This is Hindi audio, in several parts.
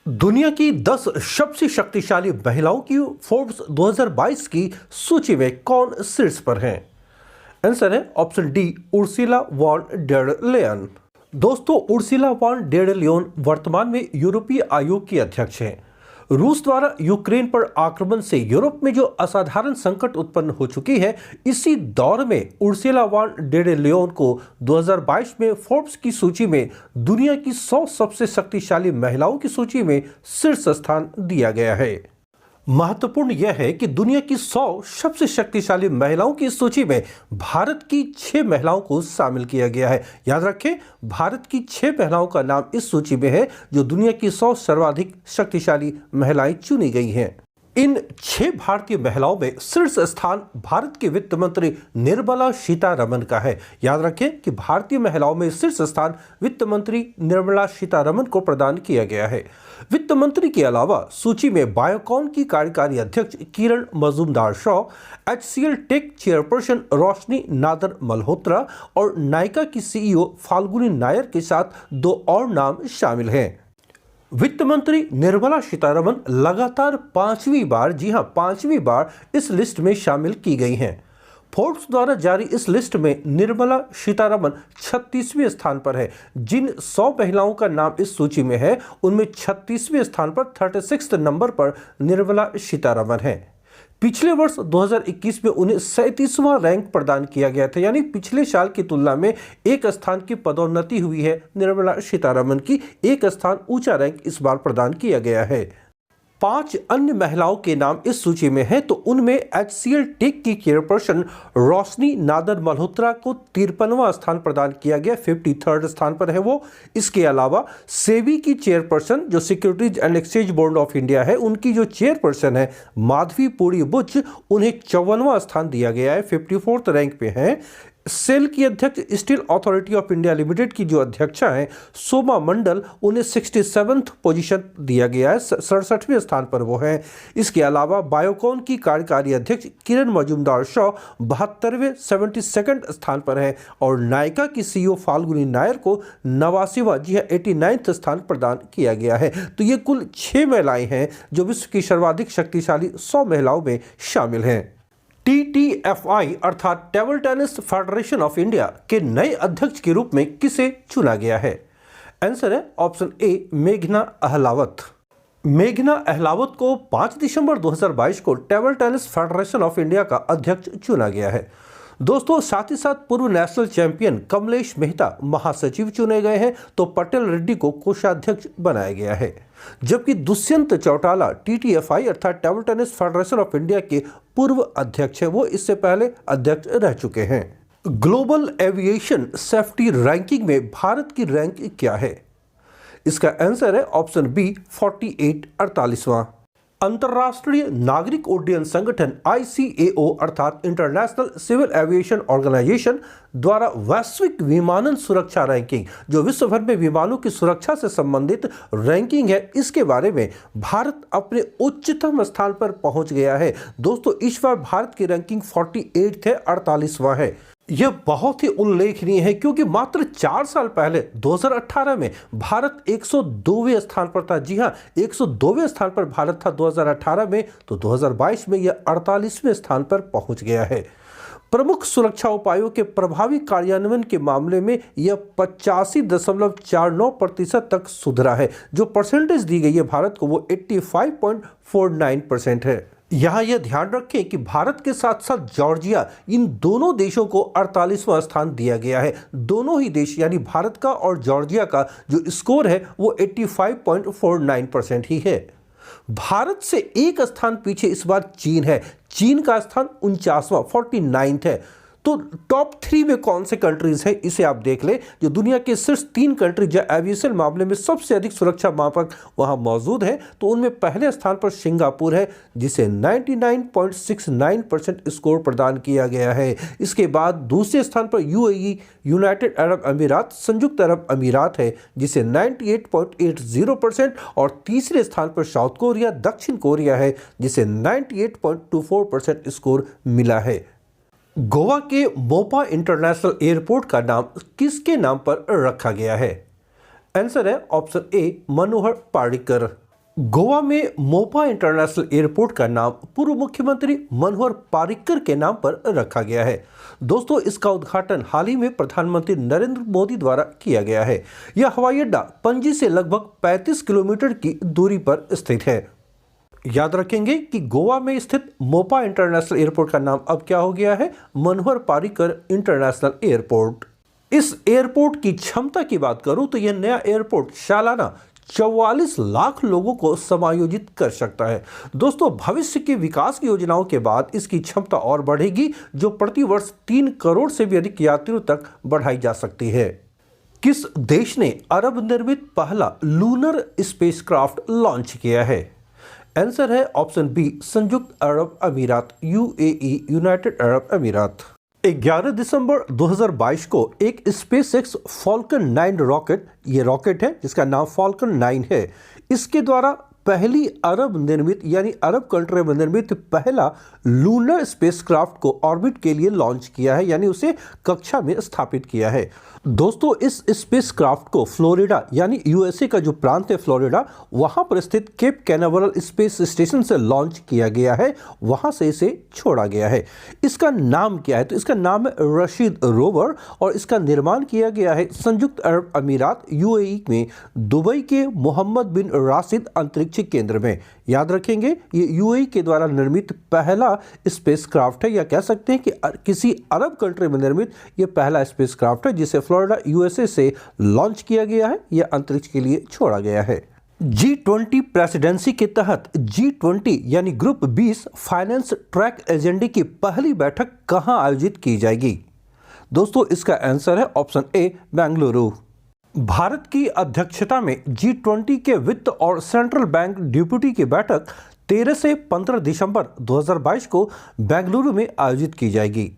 दुनिया की 10 सबसे शक्तिशाली महिलाओं की फोर्ब्स 2022 की सूची में कौन शीर्ष पर हैं? आंसर है option D, Ursula von der Leyen. दोस्तों, उर्सुला वॉन डेर लेयन वर्तमान में यूरोपीय आयोग की अध्यक्ष हैं। रूस द्वारा यूक्रेन पर आक्रमण से यूरोप में जो असाधारण संकट उत्पन्न हो चुकी है, इसी दौर में उर्सुला वॉन डेर लेयन को 2022 में फोर्ब्स की सूची में दुनिया की 100 सबसे शक्तिशाली महिलाओं की सूची में शीर्ष स्थान दिया गया है। महत्वपूर्ण यह है कि दुनिया की 100 सबसे शक्तिशाली महिलाओं की सूची में भारत की 6 महिलाओं को शामिल किया गया है। याद रखें, भारत की 6 महिलाओं का नाम इस सूची में है जो दुनिया की 100 सर्वाधिक शक्तिशाली महिलाएं चुनी गई हैं। इन 6 भारतीय महिलाओं में शीर्ष स्थान भारत के वित्त मंत्री निर्मला सीतारमण का है। याद रखें कि भारतीय महिलाओं में शीर्ष स्थान वित्त मंत्री निर्मला सीतारमण को प्रदान किया गया है। वित्त मंत्री के अलावा सूची में बायोकॉन की कार्यकारी अध्यक्ष किरण मजूमदार-शॉ, HCL टेक चेयरपर्सन रोशनी नादर मल्होत्रा और नायका की CEO फाल्गुनी नायर के साथ 2 और नाम शामिल हैं। वित्त मंत्री निर्मला सीतारमण लगातार 5वीं बार, जी हां 5वीं बार इस लिस्ट में शामिल की गई हैं। फोर्ब्स द्वारा जारी इस लिस्ट में निर्मला सीतारमण 36वें स्थान पर है। जिन 100 महिलाओं का नाम इस सूची में है, उनमें 36वें स्थान पर 36 नंबर पर निर्मला सीतारमण है। पिछले वर्ष 2021 में उन्हें 37वां रैंक प्रदान किया गया था, यानी पिछले साल की तुलना में एक स्थान की पदोन्नति हुई है। निर्मला सीतारमण की एक स्थान ऊंचा रैंक इस बार प्रदान किया गया है। 5 अन्य महिलाओं के नाम इस सूची में हैं, तो उनमें HCL टेक की चेयरपर्सन रोशनी नादर मल्होत्रा को 53वां स्थान प्रदान किया गया, 53rd स्थान पर है वो। इसके अलावा सेबी की चेयरपर्सन, जो securities and exchange board of India है, उनकी जो चेयरपर्सन है माधवी पुरी बुच, उन्हें 54वां स्थान दिया गया है, 54th रैंक पे हैं। सेल की अध्यक्ष steel authority of India limited की जो अध्यक्षा हैं सोमा मंडल, उन्हें 67th पोजीशन दिया गया है, 67वें स्थान पर वो हैं। इसके अलावा बायोकॉन की कार्यकारी अध्यक्ष किरण मजूमदार-शॉ 72वें 72nd स्थान पर है और नायका की CEO फाल्गुनी नायर को 89वां, जी हाँ 89th स्थान प्रदान किया गया है। तो ये कुल 6 महिलाएं हैं जो विश्व की सर्वाधिक शक्तिशाली 100 महिलाओं में शामिल हैं। TTFI अर्थात table tennis federation of India के नए अध्यक्ष के रूप में किसे चुना गया है? आंसर है ऑप्शन ए, मेघना अहलावत। मेघना अहलावत को 5 दिसंबर 2022 को table tennis federation of India का अध्यक्ष चुना गया है। दोस्तों, साथ ही साथ पूर्व नेशनल चैंपियन कमलेश मेहता महासचिव चुने गए हैं, तो पटेल रेड्डी को कोषाध्यक्ष बनाया गया है। जबकि दुष्यंत चौटाला TTFI अर्थात table tennis federation of India के पूर्व अध्यक्ष है, वो इससे पहले अध्यक्ष रह चुके हैं। ग्लोबल एविएशन सेफ्टी रैंकिंग में भारत की रैंक क्या है? इसका आंसर है ऑप्शन बी, 48वां। अंतर्राष्ट्रीय नागरिक उड्डयन संगठन ICAO अर्थात इंटरनेशनल सिविल एविएशन ऑर्गेनाइजेशन द्वारा वैश्विक विमानन सुरक्षा रैंकिंग, जो विश्व भर में विमानों की सुरक्षा से संबंधित रैंकिंग है, इसके बारे में भारत अपने उच्चतम स्थान पर पहुंच गया है। दोस्तों, इस बार भारत की रैंकिंग 48 है, 48वां है। यह बहुत ही उल्लेखनीय है क्योंकि मात्र 4 साल पहले 2018 में भारत 102वें स्थान पर था। जी हां, 102वें स्थान पर भारत था 2018 में, तो 2022 में यह 48वें स्थान पर पहुंच गया है। प्रमुख सुरक्षा उपायों के प्रभावी कार्यान्वयन के मामले में यह 85.49% तक सुधरा है। जो परसेंटेज दी गई है भारत को, वो 85.49% है। यहाँ यह ध्यान रखें कि भारत के साथ साथ जॉर्जिया, इन दोनों देशों को 48वां स्थान दिया गया है। दोनों ही देश यानी भारत का और जॉर्जिया का जो स्कोर है वो 85.49% ही है। भारत से एक स्थान पीछे इस बार चीन है। चीन का स्थान 49वां 49th है। तो टॉप 3 में कौन से कंट्रीज हैं, इसे आप देख लें। जो दुनिया के सिर्फ 3 कंट्री जो एविएशन मामले में सबसे अधिक सुरक्षा मापक वहां मौजूद हैं, तो उनमें पहले स्थान पर सिंगापुर है जिसे 99.69% स्कोर प्रदान किया गया है। इसके बाद दूसरे स्थान पर UAE यूनाइटेड अरब अमीरात, संयुक्त अरब अमीरात है जिसे 98.80% और तीसरे स्थान पर साउथ कोरिया, दक्षिण कोरिया है जिसे 98.24% स्कोर मिला है। गोवा के मोपा इंटरनेशनल एयरपोर्ट का नाम किसके नाम पर रखा गया है? आंसर है ऑप्शन ए, मनोहर पार्रिकर। गोवा में मोपा इंटरनेशनल एयरपोर्ट का नाम पूर्व मुख्यमंत्री मनोहर पर्रिकर के नाम पर रखा गया है। दोस्तों, इसका उद्घाटन हाल ही में प्रधानमंत्री नरेंद्र मोदी द्वारा किया गया है। यह हवाई अड्डा पणजी से लगभग 35 किलोमीटर की दूरी पर स्थित है। याद रखेंगे कि गोवा में स्थित मोपा इंटरनेशनल एयरपोर्ट का नाम अब क्या हो गया है? Manohar Parrikar international airport. इस एयरपोर्ट की क्षमता की बात करूं तो यह नया एयरपोर्ट सालाना 44 लाख लोगों को समायोजित कर सकता है। दोस्तों, भविष्य की विकास की योजनाओं के बाद इसकी क्षमता और बढ़ेगी, जो प्रति वर्ष 3 करोड़ से भी अधिक यात्रियों तक बढ़ाई जा सकती है। किस देश ने अरब निर्मित पहला लूनर स्पेसक्राफ्ट लॉन्च किया है? आंसर है ऑप्शन बी, संयुक्त अरब अमीरात, यूएई, यूनाइटेड अरब अमीरात। 11 दिसंबर 2022 को एक स्पेसएक्स फॉल्कन 9 रॉकेट, ये रॉकेट है जिसका नाम फॉल्कन 9 है, इसके द्वारा पहली अरब निर्मित यानी अरब कंट्री में निर्मित पहला लूनर स्पेसक्राफ्ट को ऑर्बिट के लिए लॉन्च किया है, यानी उसे कक्षा में स्थापित किया है। दोस्तों, इस स्पेसक्राफ्ट को फ्लोरिडा यानी यूएसए का जो प्रांत है फ्लोरिडा, वहां पर स्थित केप कैनावरल स्पेस स्टेशन से लॉन्च किया गया है, वहां से इसे छोड़ा गया है। इसका नाम क्या है? तो इसका नाम है रशीद रोवर और इसका निर्माण किया गया है संयुक्त अरब अमीरात, यूएई में दुबई के मोहम्मद बिन राशिद अंतरिक्ष केंद्र में। याद रखेंगे, ये यूएई के द्वारा निर्मित पहला स्पेसक्राफ्ट है, या कह सकते हैं कि किसी अरब कंट्री में निर्मित ये पहला स्पेसक्राफ्ट है जिसे फ्लोरिडा यूएसए से लॉन्च किया गया है, यह अंतरिक्ष के लिए छोड़ा गया है। G20 प्रेसिडेंसी के तहत G20 यानी ग्रुप 20 फाइनेंस ट्रैक एजेंडे की पहली बैठक कहां आयोजित की जाएगी? दोस्तों, इसका आंसर है ऑप्शन ए, बेंगलुरु। भारत की अध्यक्षता में G20 के वित्त और सेंट्रल बैंक डिप्यूटी की बैठक 13 से 15 दिसंबर 2022 को बेंगलुरु में आयोजित की जाएगी।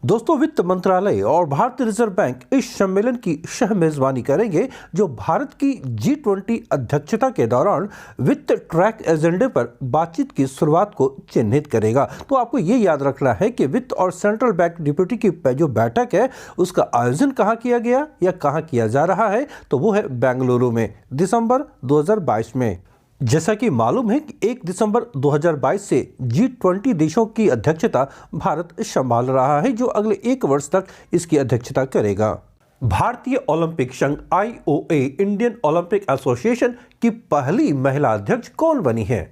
दोस्तों, वित्त मंत्रालय और भारतीय रिजर्व बैंक इस सम्मेलन की सह मेजबानी करेंगे, जो भारत की G20 अध्यक्षता के दौरान वित्त ट्रैक एजेंडे पर बातचीत की शुरुआत को चिन्हित करेगा। तो आपको ये याद रखना है कि वित्त और सेंट्रल बैंक डिप्यूटी की जो बैठक है उसका आयोजन कहाँ किया गया या कहाँ किया जा रहा है, तो वो है बेंगलुरु में, दिसंबर 2022 में। जैसा कि मालूम है कि 1 दिसंबर 2022 से G20 देशों की अध्यक्षता भारत संभाल रहा है, जो अगले 1 वर्ष तक इसकी अध्यक्षता करेगा। भारतीय ओलंपिक संघ IOA, इंडियन ओलंपिक एसोसिएशन की पहली महिला अध्यक्ष कौन बनी है?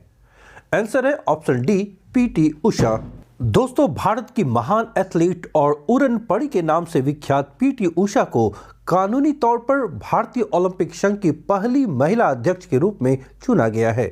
आंसर है ऑप्शन डी, PT उषा। दोस्तों, भारत की महान एथलीट और उड़न पड़ी के नाम से विख्यात PT उषा को कानूनी तौर पर भारतीय ओलंपिक संघ की पहली महिला अध्यक्ष के रूप में चुना गया है।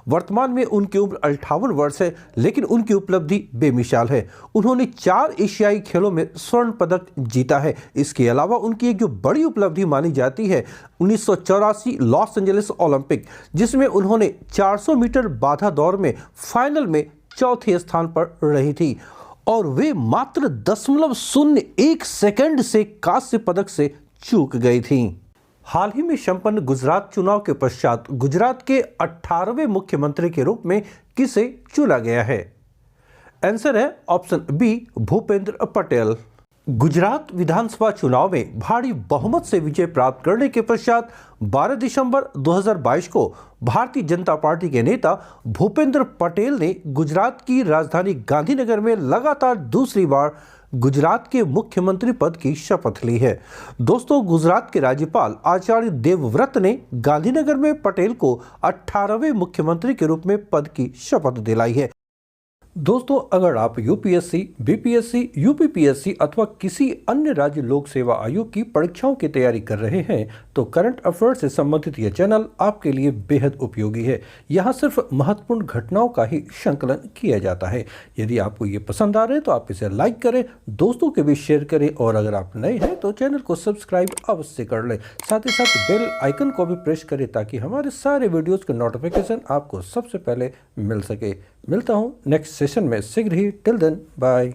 वर्तमान में उनकी उम्र 58 वर्ष है, लेकिन उनकी उपलब्धि बेमिसाल है। उन्होंने 4 एशियाई खेलों में स्वर्ण पदक जीता है। इसके अलावा उनकी एक जो बड़ी उपलब्धि मानी जाती है 1984 लॉस एंजलिस ओलंपिक, जिसमें उन्होंने 400 मीटर बाधा दौड़ में फाइनल में चौथे स्थान पर रही थी और वे मात्र 0.01 सेकंड से कांस्य पदक से चूक गई थी। हाल ही में संपन्न गुजरात चुनाव के पश्चात गुजरात के 18वें मुख्यमंत्री के रूप में किसे चुना गया है? आंसर है ऑप्शन बी, भूपेंद्र पटेल। गुजरात विधानसभा चुनाव में भारी बहुमत से विजय प्राप्त करने के पश्चात 12 दिसंबर 2022 को भारतीय जनता पार्टी के नेता भूपेंद्र पटेल ने गुजरात की राजधानी गांधीनगर में लगातार दूसरी बार गुजरात के मुख्यमंत्री पद की शपथ ली है। दोस्तों, गुजरात के राज्यपाल आचार्य देवव्रत ने गांधीनगर में पटेल को 18वें मुख्यमंत्री के रूप में पद की शपथ दिलाई है। दोस्तों, अगर आप यूपीएससी, बीपीएससी, यूपीपीएससी अथवा किसी अन्य राज्य लोक सेवा आयोग की परीक्षाओं की तैयारी कर रहे हैं तो करंट अफेयर्स से संबंधित यह चैनल आपके लिए बेहद उपयोगी है। यहाँ सिर्फ महत्वपूर्ण घटनाओं का ही संकलन किया जाता है। यदि आपको ये पसंद आ रहे हैं तो आप इसे लाइक करें, दोस्तों के बीच शेयर करें और अगर आप नए हैं तो चैनल को सब्सक्राइब अवश्य कर लें। साथ ही साथ बेल आइकन को भी प्रेस करें ताकि हमारे सारे वीडियोज़ के नोटिफिकेशन आपको सबसे पहले मिल सके। मिलता हूँ नेक्स्ट सेशन में शीघ्र ही। Till then, bye.